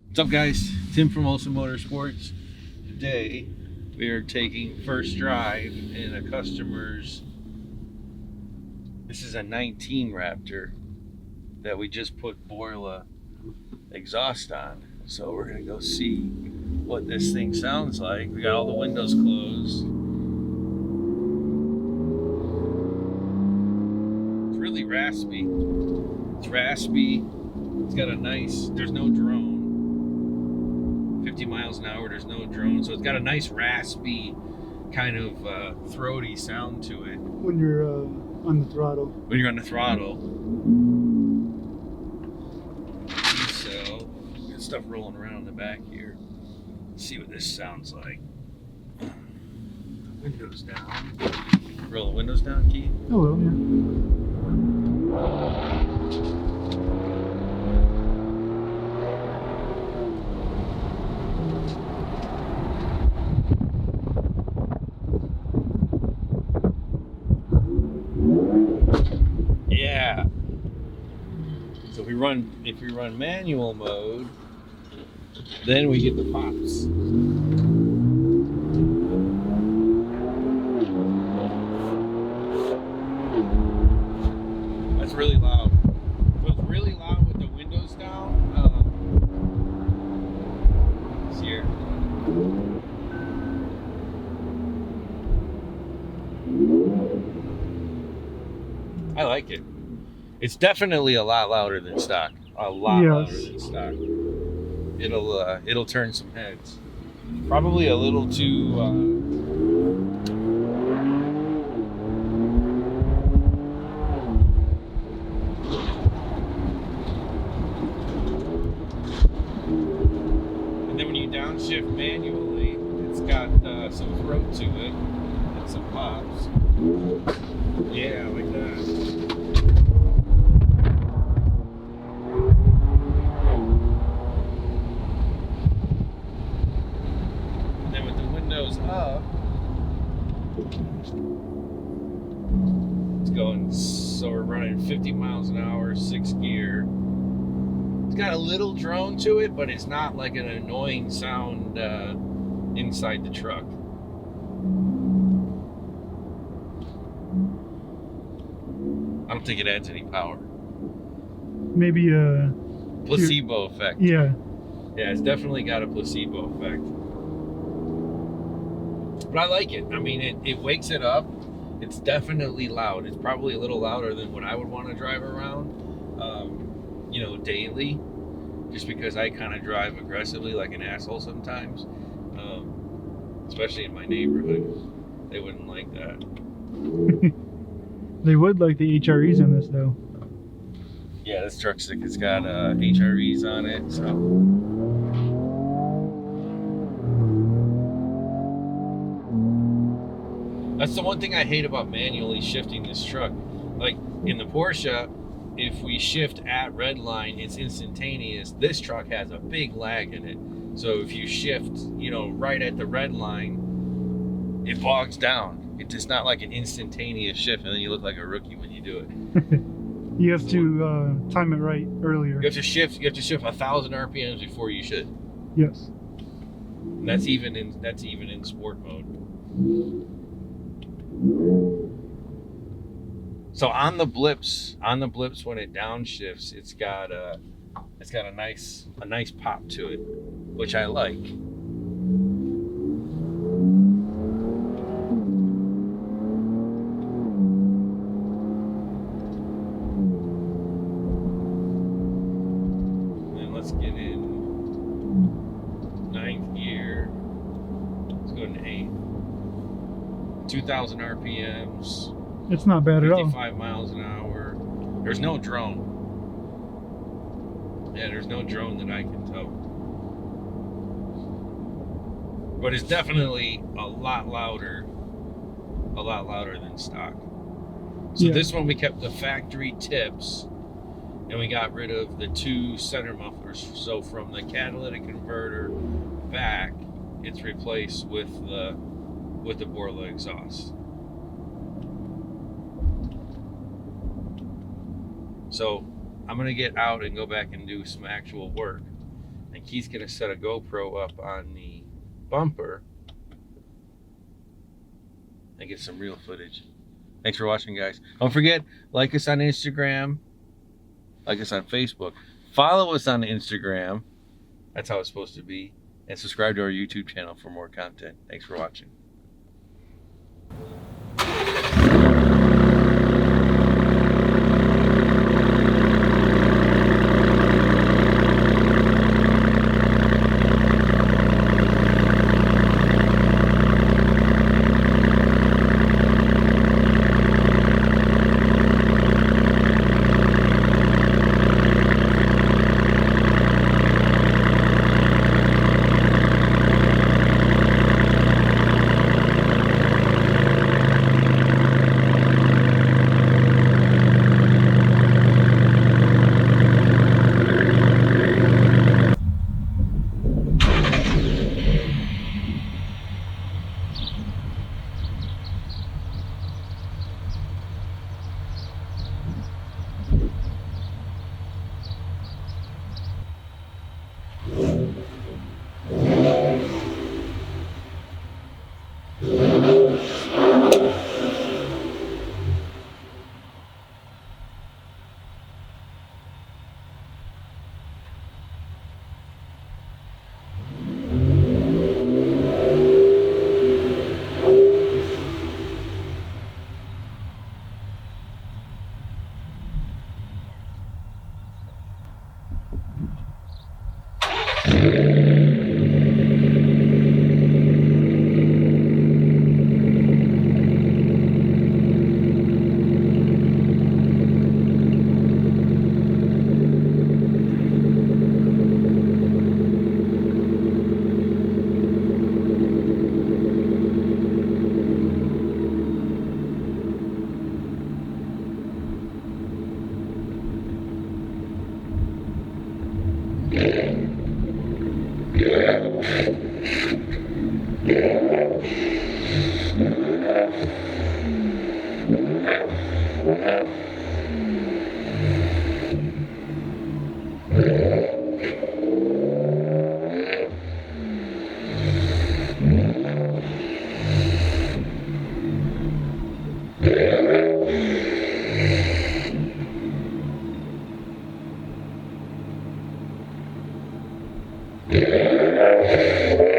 What's up, guys? Tim from Olsen Motorsports. Today we are taking first drive in a customer's. This is a 19 Raptor that we just put Borla exhaust on. So we're gonna go see what this thing sounds like. We got all the windows closed. It's really raspy. It's raspy. It's got a nice. There's no drone. 50 miles an hour, there's no drone, so it's got a nice raspy kind of throaty sound to it when you're on the throttle. When you're on the throttle. So got stuff rolling around in the back here. Let's see what this sounds like. Windows down. Roll the windows down, Keith. Oh well, yeah. So if we run manual mode, then we get the pops. That's really loud. So it's really loud with the windows down. It's here. I like it. It's definitely a lot louder than stock. A lot louder than stock. It'll turn some heads. Probably a little too. And then when you downshift manually, it's got some throat to it and some pops. Yeah, like that. Up, it's going, so we're running 50 miles an hour, 6 gear. It's got a little drone to it, but it's not like an annoying sound inside the truck. I don't think it adds any power. Maybe a placebo effect. Yeah, it's definitely got a placebo effect. But I like it. I mean, it wakes it up. It's definitely loud. It's probably a little louder than what I would want to drive around, daily. Just because I kind of drive aggressively like an asshole sometimes. Especially in my neighborhood. They wouldn't like that. They would like the HREs in this, though. Yeah, this truck's it's got HREs on it, so... That's the one thing I hate about manually shifting this truck. Like in the Porsche, if we shift at red line, it's instantaneous. This truck has a big lag in it. So if you shift, right at the red line, it bogs down. It's just not like an instantaneous shift, and then you look like a rookie when you do it. You have to time it right earlier. You have to shift 1,000 RPMs before you should. Yes. And that's even in sport mode. So on the blips when it downshifts, it's got a nice pop to it, which I like. Then let's get in 9th gear. Let's go into 8th. 2,000 RPMs. It's not bad at all. 55 miles an hour. There's no drone. Yeah, there's no drone that I can tow. But it's definitely a lot louder than stock. So this one we kept the factory tips, and we got rid of the 2 center mufflers. So from the catalytic converter back, it's replaced with the Borla exhaust. So I'm gonna get out and go back and do some actual work. And Keith's going to set a GoPro up on the bumper and get some real footage. Thanks for watching, guys. Don't forget, like us on Instagram, like us on Facebook, follow us on Instagram. That's how it's supposed to be. And subscribe to our YouTube channel for more content. Thanks for watching. Yeah.